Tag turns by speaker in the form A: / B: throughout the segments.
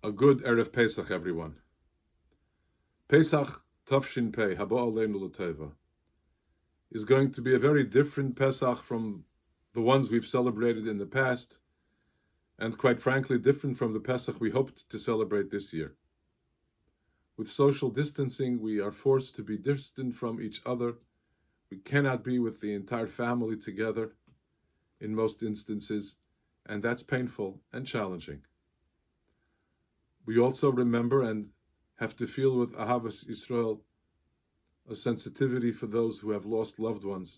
A: A good Erev Pesach, everyone. Pesach Tafshin Pei, Haba Aleinu L'Teva, is going to be a very different Pesach from the ones we've celebrated in the past, and quite frankly, different from the Pesach we hoped to celebrate this year. With social distancing, we are forced to be distant from each other. We cannot be with the entire family together in most instances, and that's painful and challenging. We also remember and have to feel with Ahavas Yisrael a sensitivity for those who have lost loved ones,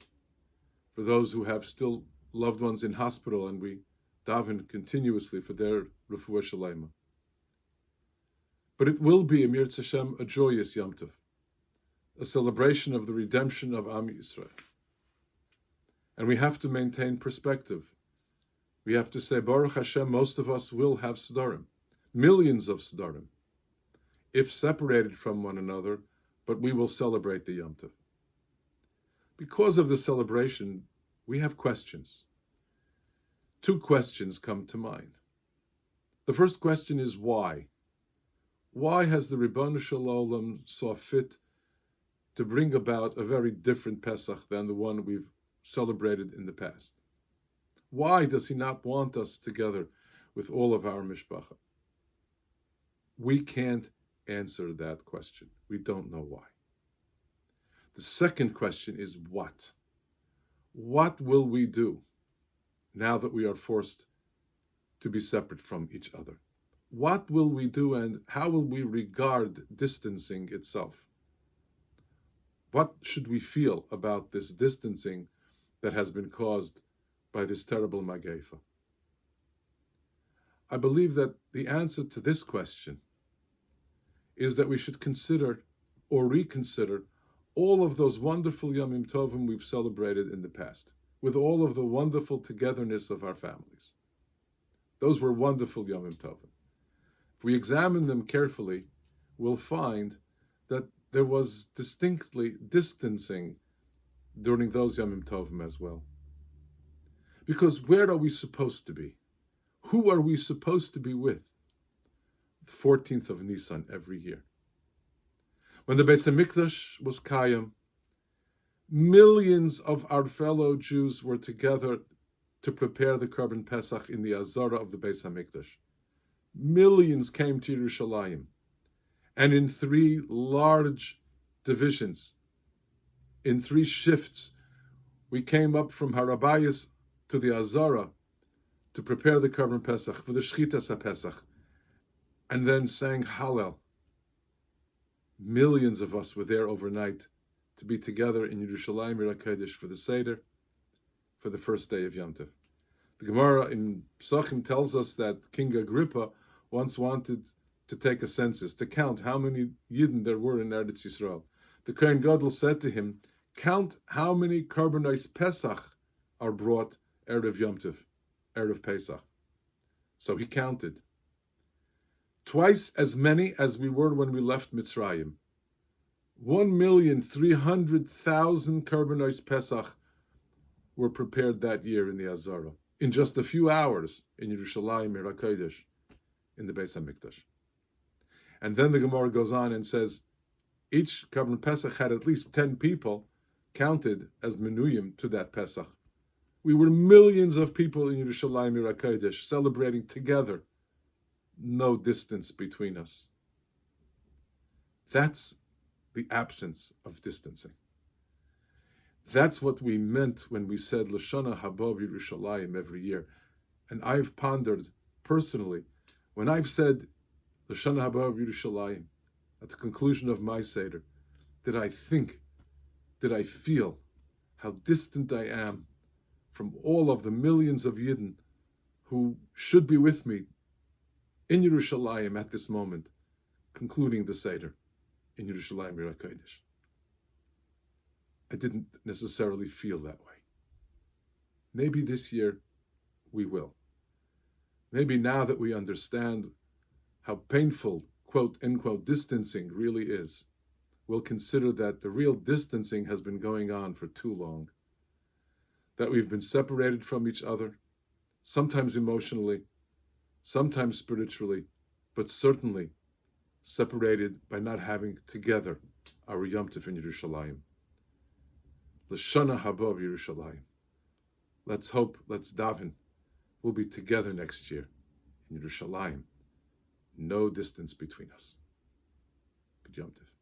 A: for those who have still loved ones in hospital, and we daven continuously for their refuah shalema. But it will be, Emir Tzashem, a joyous Yom Tov, a celebration of the redemption of Am Yisrael. And we have to maintain perspective. We have to say, Baruch Hashem, most of us will have Sedarim, millions of Sedarim, if separated from one another, but we will celebrate the Yom Tov. Because of the celebration, we have questions. Two questions come to mind. The first question is why? Why has the Ribbon Shalom saw fit to bring about a very different Pesach than the one we've celebrated in the past? Why does he not want us together with all of our mishpacha? We can't answer that question. We don't know why. The second question is what? What will we do now that we are forced to be separate from each other? What will we do, and how will we regard distancing itself? What should we feel about this distancing that has been caused by this terrible Magefa? I believe that the answer to this question is that we should consider or reconsider all of those wonderful Yomim Tovim we've celebrated in the past, with all of the wonderful togetherness of our families. Those were wonderful Yomim Tovim. If we examine them carefully, we'll find that there was distinctly distancing during those Yomim Tovim as well. Because where are we supposed to be? Who are we supposed to be with? The 14th of Nisan every year. When the Beis HaMikdash was Kayam, millions of our fellow Jews were together to prepare the Korban Pesach in the Azara of the Beis HaMikdash. Millions came to Yerushalayim, and in 3 large divisions, in 3 shifts, we came up from Harabayas to the Azara to prepare the Korban Pesach for the Shchitas HaPesach, and then sang Hallel. Millions of us were there overnight to be together in Yerushalayim Ir HaKodesh for the Seder, for the first day of Yom Tov. The Gemara in Pesachim tells us that King Agrippa once wanted to take a census, to count how many Yidden there were in Eretz Yisrael. The Kohen Gadol said to him, count how many Korbanos Pesach are brought Erev Yom Tov, Erev Pesach. So he counted. Twice as many as we were when we left Mitzrayim. 1,300,000 Korbanos Pesach were prepared that year in the Azara, in just a few hours in Yerushalayim Ir HaKodesh, in the Beis HaMikdash. And then the Gemara goes on and says, each Korban Pesach had at least 10 people counted as menuyim to that Pesach. We were millions of people in Yerushalayim Ir HaKodesh celebrating together, no distance between us. That's the absence of distancing. That's what we meant when we said L'shana haba Yerushalayim every year. And I've pondered personally, when I've said L'shana haba Yerushalayim at the conclusion of my Seder, did I feel how distant I am from all of the millions of Yidden who should be with me in Yerushalayim at this moment, concluding the Seder in Yerushalayim Ir HaKodesh. I didn't necessarily feel that way. Maybe this year we will. Maybe now that we understand how painful, quote, unquote, distancing really is, we'll consider that the real distancing has been going on for too long, that we've been separated from each other, sometimes emotionally, sometimes spiritually, but certainly separated by not having together our Yom Tov in Yerushalayim. L'shana haba Yerushalayim. Let's hope, let's daven, we'll be together next year in Yerushalayim. No distance between us. Good Yom Tov.